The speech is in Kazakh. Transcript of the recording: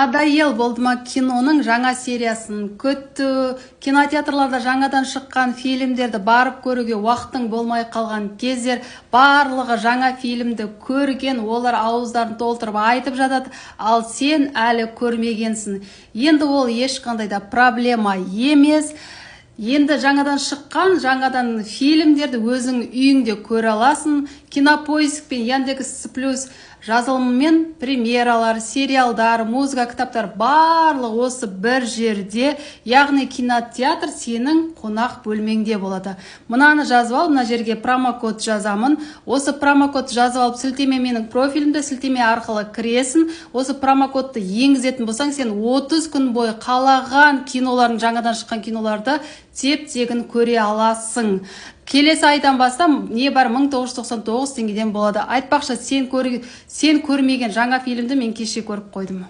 Надоел болды ма киноның жаңа сериясын күтті, кинотеатрларда жаңадан шыққан фильмдерді барып көруге уақыттың болмай қалған кездер, барлығы жаңа фильмді көрген, олар ауыздарын толтырып айтып жатады, ал сен әлі көрмегенсің. Енді ол ешқандай да проблема емес. Енді жаңадан шыққан, жаңадан фильмдерді өзің үйіңде көре аласың. Кинопоиск пен Яндекс+ жазылымымен премьералар, сериалдар, музыка, кітаптар барлық осы бір жерде, яғни кинотеатр сенің қонақ бөлмеңде болады. Мынаны жазып ал, мына жерге промокод жазамын. Осы промокод жазып алып, сілтеме менің профилімде, сілтеме арқылы кіресің. Осы промокодты енгізетін болсаң, сен 30 күн бойы қалаған кинолардың, жаңадан шыққан киноларды теп-тегін көре аласың. Келесі айдан бастап не бар 1999 теңгеден болады. Айтпақшы, сен көрмеген жаңа фильмді мен кеше көріп қойдым.